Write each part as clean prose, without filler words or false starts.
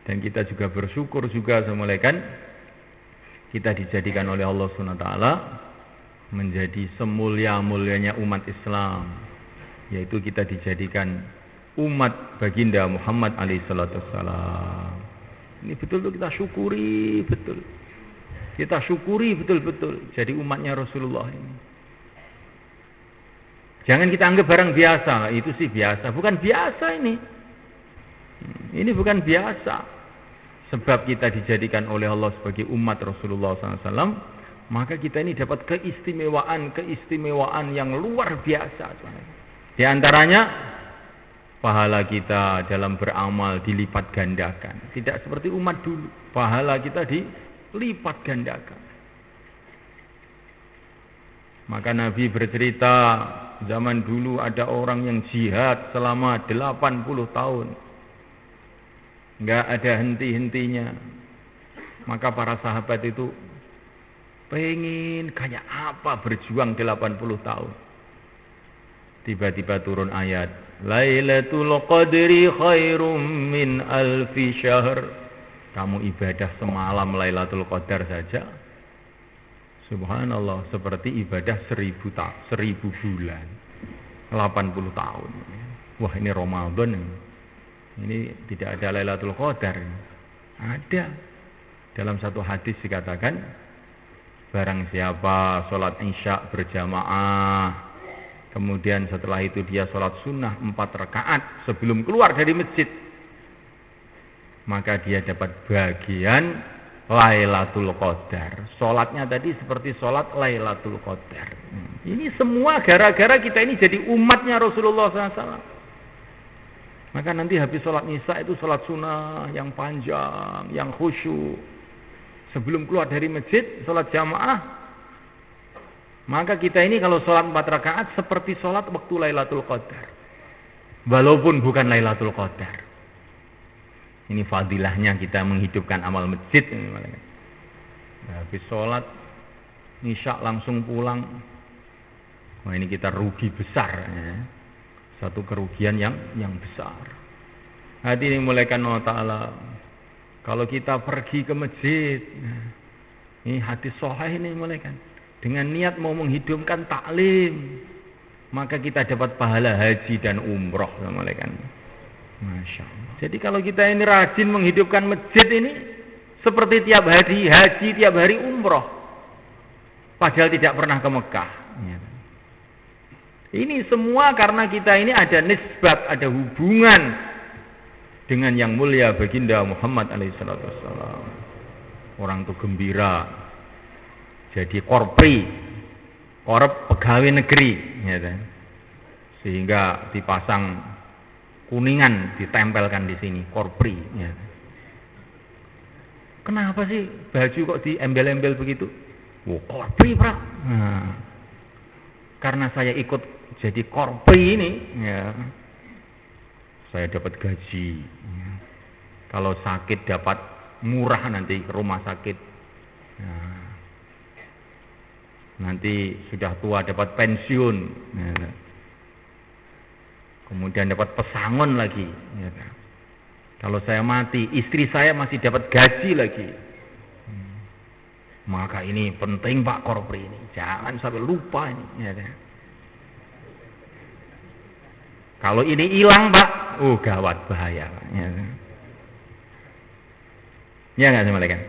Dan kita juga bersyukur juga semulaikan kita dijadikan oleh Allah SWT menjadi semulia-mulianya umat Islam, yaitu kita dijadikan umat baginda Muhammad alaihissalam. Ini betul-betul kita syukuri betul. Kita syukuri betul-betul jadi umatnya Rasulullah ini. Jangan kita anggap barang biasa, itu sih biasa, bukan biasa ini. Ini bukan biasa. Sebab kita dijadikan oleh Allah sebagai umat Rasulullah SAW, maka kita ini dapat keistimewaan yang luar biasa. Di antaranya, pahala kita dalam beramal dilipat gandakan. Tidak seperti umat dulu, pahala kita dilipat gandakan. Maka Nabi bercerita, zaman dulu ada orang yang jihad selama 80 tahun. Enggak ada henti-hentinya. Maka para sahabat itu pengen kayak apa berjuang 80 tahun. Tiba-tiba turun ayat, Lailatul Qadri khairum min alfi syahr. Kamu ibadah semalam Lailatul Qadar saja, subhanallah, seperti ibadah 1000 bulan, 80 tahun. Wah, ini Ramadan. Ini tidak ada Lailatul Qadar. Ada. Dalam satu hadis dikatakan, barang siapa sholat isya berjamaah, kemudian setelah itu dia sholat sunnah 4 rakaat sebelum keluar dari masjid, maka dia dapat bagian Lailatul Qadar. Sholatnya tadi seperti sholat Lailatul Qadar. Ini semua gara-gara kita ini jadi umatnya Rasulullah SAW. Maka nanti habis sholat isya itu sholat sunnah yang panjang, yang khusyuk. Sebelum keluar dari masjid, sholat jamaah. Maka kita ini kalau sholat 4 rakaat seperti sholat waktu Lailatul Qadar. Walaupun bukan Lailatul Qadar. Ini fadilahnya kita menghidupkan amal masjid. Habis sholat isya langsung pulang. Wah, ini kita rugi besar. Ya. Satu kerugian yang besar. Hadirin dimulakan Allah Ta'ala. Kalau kita pergi ke masjid, ini hadis sahih ini mulaikan, dengan niat mau menghidupkan taklim, maka kita dapat pahala haji dan umroh mulaikan. Masya Allah. Jadi kalau kita ini rajin menghidupkan masjid ini, seperti tiap hari haji, tiap hari umroh, padahal tidak pernah ke Mekah. Ini semua karena kita ini ada nisbat, ada hubungan dengan yang mulia baginda Muhammad alaihissalam. Orang itu gembira, jadi korpri, pegawai negeri, ya kan? Sehingga dipasang kuningan, ditempelkan di sini, korpri. Ya. Kenapa sih baju kok diembel-embel begitu? Oh, korpri, Pak. Nah, karena saya ikut jadi korpri ini, ya, saya dapat gaji. Ya. Kalau sakit dapat murah nanti ke rumah sakit. Ya. Nanti sudah tua dapat pensiun. Ya. Kemudian dapat pesangon lagi. Ya. Kalau saya mati, istri saya masih dapat gaji lagi. Maka ini penting Pak korpri ini. Jangan sampai lupa ini. Ya. Kalau ini hilang Pak, gawat bahaya. Ya nggak sama kan?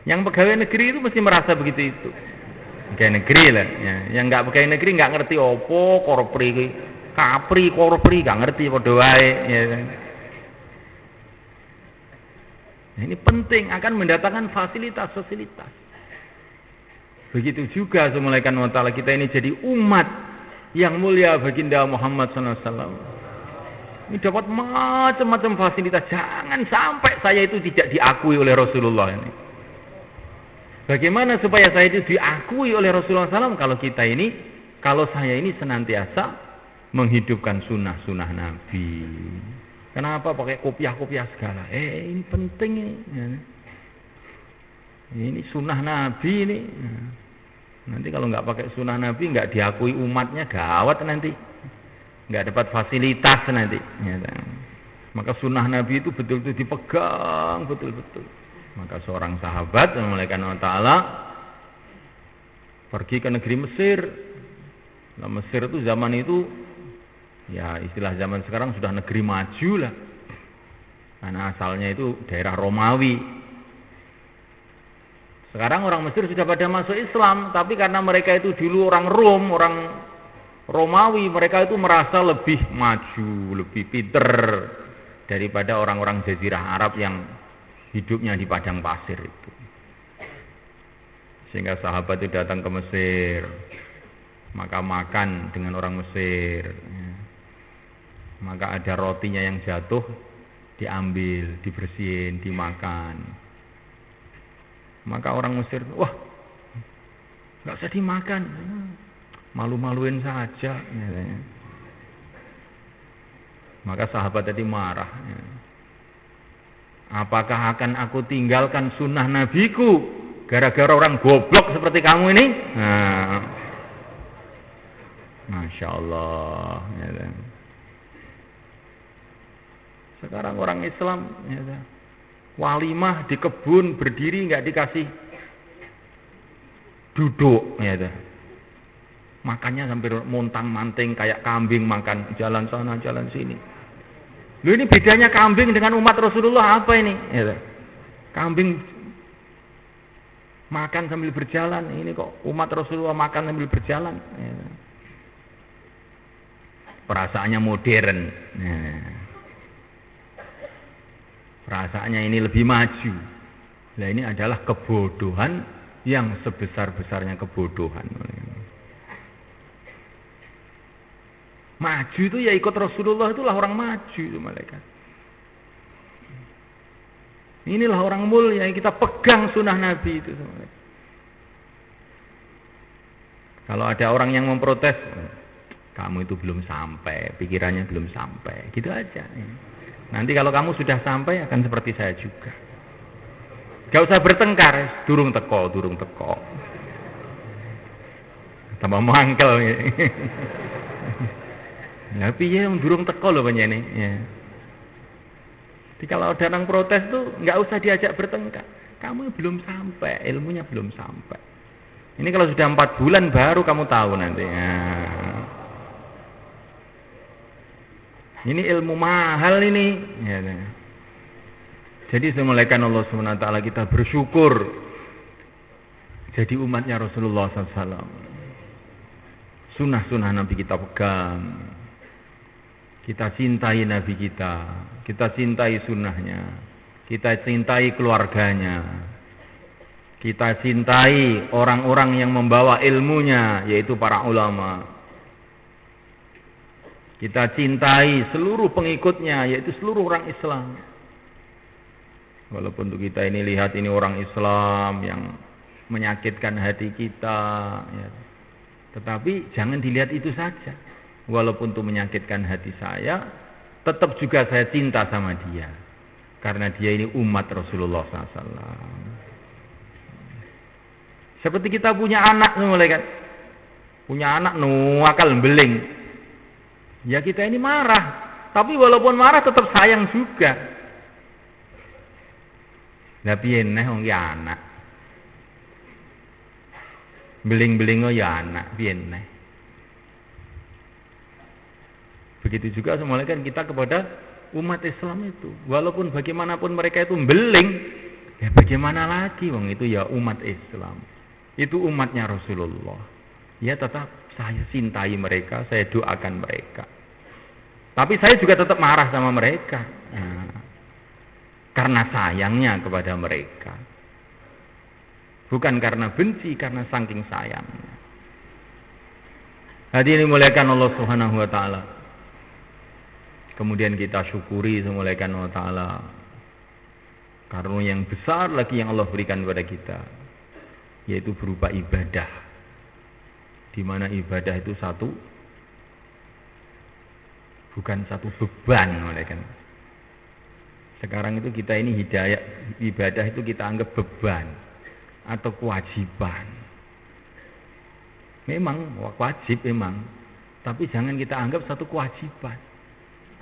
Yang pegawai negeri itu mesti merasa begitu itu. Pegawai negeri lah. Ya. Yang nggak pegawai negeri nggak ngerti opo korpri, kapri korpri nggak ngerti podo wae. Ya. Nah, ini penting akan mendatangkan fasilitas-fasilitas. Begitu juga semulaikan Allah Ta'ala kita ini jadi umat yang mulia baginda Muhammad SAW. Ini dapat macam-macam fasilitas. Jangan sampai saya itu tidak diakui oleh Rasulullah ini. Bagaimana supaya saya itu diakui oleh Rasulullah SAW? Kalau saya ini senantiasa menghidupkan sunnah-sunnah Nabi. Kenapa pakai kopiah-kopiah segala? Ini penting ini. Ini sunnah Nabi ini. Nanti kalau nggak pakai sunnah Nabi, nggak diakui umatnya, gawat nanti. Nggak dapat fasilitas nanti. Maka sunnah Nabi itu betul-betul dipegang betul-betul. Maka seorang sahabat yang Malaikat Allah Ta'ala pergi ke negeri Mesir. Nah, Mesir itu zaman itu, ya istilah zaman sekarang sudah negeri maju lah. Karena asalnya itu daerah Romawi. Sekarang orang Mesir sudah pada masuk Islam, tapi karena mereka itu dulu orang Rom, orang Romawi, mereka itu merasa lebih maju, lebih pinter daripada orang-orang Jazirah Arab yang hidupnya di padang pasir itu. Sehingga sahabat itu datang ke Mesir, maka makan dengan orang Mesir. Maka ada rotinya yang jatuh, diambil, dibersihin, dimakan. Maka orang Mesir, wah, nggak usah dimakan, malu-maluin saja. Maka sahabat tadi marah. Apakah akan aku tinggalkan sunnah nabiku gara-gara orang goblok seperti kamu ini? Nah, Masya Allah. Sekarang orang Islam, walimah di kebun berdiri nggak dikasih duduk, makannya sambil montang-manting kayak kambing makan, jalan sana jalan sini. Loh, ini bedanya kambing dengan umat Rasulullah apa ini? Kambing makan sambil berjalan, ini kok umat Rasulullah makan sambil berjalan. Perasaannya modern. Perasaannya ini lebih maju. Nah, ini adalah kebodohan yang sebesar-besarnya kebodohan. Maju itu ya ikut Rasulullah, itulah orang maju itu malaikat. Inilah orang mulia yang kita pegang sunnah Nabi itu. Kalau ada orang yang memprotes, kamu itu belum sampai, pikirannya belum sampai, gitu aja. Nanti kalau kamu sudah sampai akan seperti saya juga. Gak usah bertengkar, durung teko. Tambah mangkel. Ya piye yang durung teko lho panjene. Ya. Jadi kalau ada orang protes tuh nggak usah diajak bertengkar. Kamu belum sampai, ilmunya belum sampai. Ini kalau sudah 4 bulan baru kamu tahu nanti. Ya. Ini ilmu mahal ini. Ya. Jadi semulaikan Allah SWT kita bersyukur jadi umatnya Rasulullah SAW. Sunnah-sunnah Nabi kita pegang. Kita cintai Nabi kita cintai sunnahnya, kita cintai keluarganya, kita cintai orang-orang yang membawa ilmunya, yaitu para ulama. Kita cintai seluruh pengikutnya, yaitu seluruh orang Islam. Walaupun untuk kita ini lihat ini orang Islam yang menyakitkan hati kita, ya. Tetapi jangan dilihat itu saja. Walaupun itu menyakitkan hati saya, tetap juga saya cinta sama dia. Karena dia ini umat Rasulullah SAW. Seperti kita punya anak, malaikat. Punya anak nuwakal beling. Ya kita ini marah. Tapi walaupun marah tetap sayang juga. Lah piye neh wong ya anak. Beling-belingo ya anak, piye neh. Begitu juga malaikat kita kepada umat Islam itu. Walaupun bagaimanapun mereka itu beling, ya bagaimana lagi wong itu ya umat Islam. Itu umatnya Rasulullah. Ya tetap saya cintai mereka, saya doakan mereka. Tapi saya juga tetap marah sama mereka. Nah, karena sayangnya kepada mereka. Bukan karena benci, karena saking sayangnya. Hadirin dimuliakan Allah Subhanahu wa taala. Kemudian kita syukuri semulaikan Allah Ta'ala karunia yang besar lagi yang Allah berikan kepada kita, yaitu berupa ibadah, di mana ibadah itu bukan satu beban, malaikat. Sekarang itu kita ini hidayah, ibadah itu kita anggap beban atau kewajiban. Memang wajib memang, tapi jangan kita anggap satu kewajiban.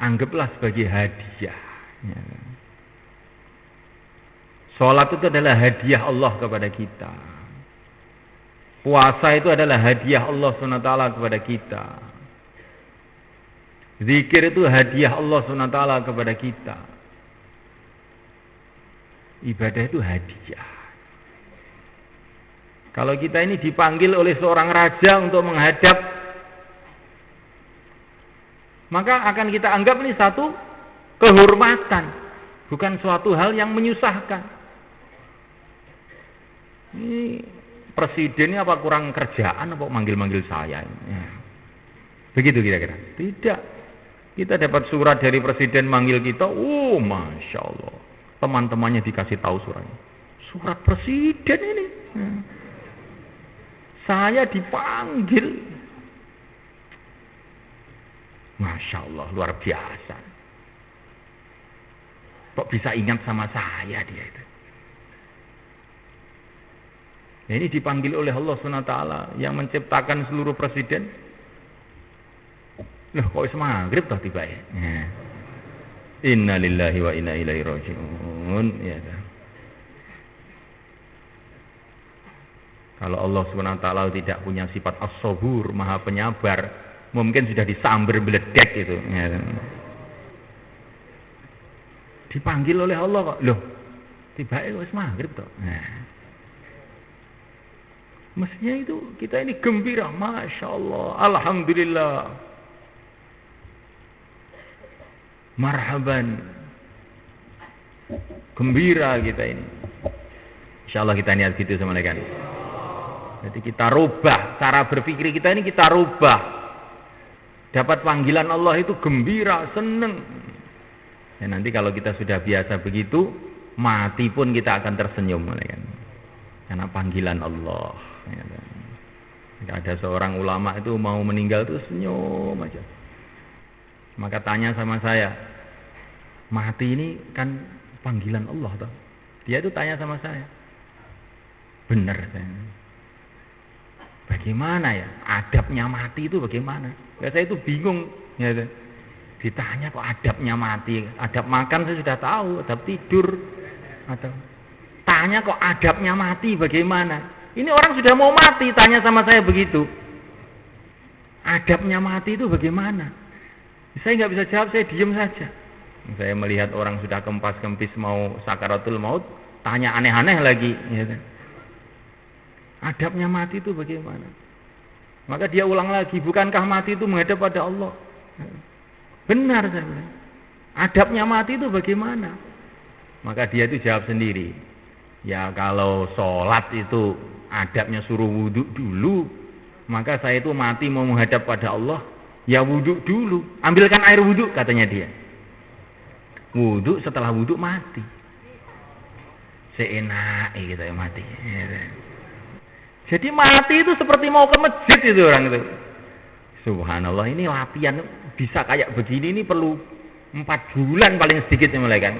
anggaplah sebagai hadiah. Ya. Sholat itu adalah hadiah Allah kepada kita. Puasa itu adalah hadiah Allah SWT kepada kita. Zikir itu hadiah Allah SWT kepada kita. Ibadah itu hadiah. Kalau kita ini dipanggil oleh seorang raja untuk menghadap, maka akan kita anggap ini satu kehormatan, bukan suatu hal yang menyusahkan. Ini presidennya apa kurang kerjaan apa manggil-manggil saya? Ya. Begitu kira-kira? Tidak. Kita dapat surat dari presiden manggil kita, Masya Allah. Teman-temannya dikasih tahu suratnya. Surat presiden ini. Ya. Saya dipanggil. Masya Allah, luar biasa. Kok bisa ingat sama saya dia itu? Ya, ini dipanggil oleh Allah SWT yang menciptakan seluruh presiden. Loh, kok maghrib toh tiba ya? Inna lillahi wa inna ilaihi raji'un. Ya. Kalau Allah SWT tidak punya sifat as-sabur, maha penyabar, mungkin sudah disambar beledek itu. Ya. Dipanggil oleh Allah kok. Loh, tiba-tiba wis maghrib toh. Nah. Mestinya itu kita ini gembira, Masya Allah, Alhamdulillah, marhaban, gembira kita ini. Insya Allah kita niat gitu sama mereka. Jadi kita rubah cara berpikir kita ini, kita rubah. Dapat panggilan Allah itu gembira, seneng. Ya, nanti kalau kita sudah biasa begitu, mati pun kita akan tersenyum, karena panggilan Allah. Ya, ada seorang ulama itu mau meninggal itu senyum aja. Maka tanya sama saya, mati ini kan panggilan Allah toh? Dia itu tanya sama saya, benar saya. Bagaimana ya adabnya mati itu bagaimana? Ya, saya itu bingung. Ya, ditanya kok adabnya mati, adab makan saya sudah tahu, adab tidur, atau tanya kok adabnya mati bagaimana? Ini orang sudah mau mati, tanya sama saya begitu. Adabnya mati itu bagaimana? Saya nggak bisa jawab, saya diam saja. Saya melihat orang sudah kempas-kempis mau sakaratul maut, tanya aneh-aneh lagi. Ya. Adabnya mati itu bagaimana? Maka dia ulang lagi, bukankah mati itu menghadap pada Allah? Benar saya bilang. Adabnya mati itu bagaimana? Maka dia itu jawab sendiri. Ya kalau sholat itu adabnya suruh wudhu dulu, maka saya itu mati mau menghadap pada Allah, ya wudhu dulu. Ambilkan air wudhu, katanya dia. Wudhu, setelah wudhu mati. Seenaknya kita yang mati. Jadi mati itu seperti mau ke masjid itu orang itu. Subhanallah, ini latihan bisa kayak begini ini perlu 4 bulan paling sedikit ya mulai kan.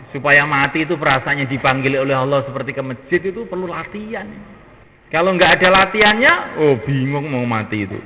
Supaya mati itu perasaannya dipanggil oleh Allah seperti ke masjid itu perlu latihan. Kalau nggak ada latihannya, bingung mau mati itu.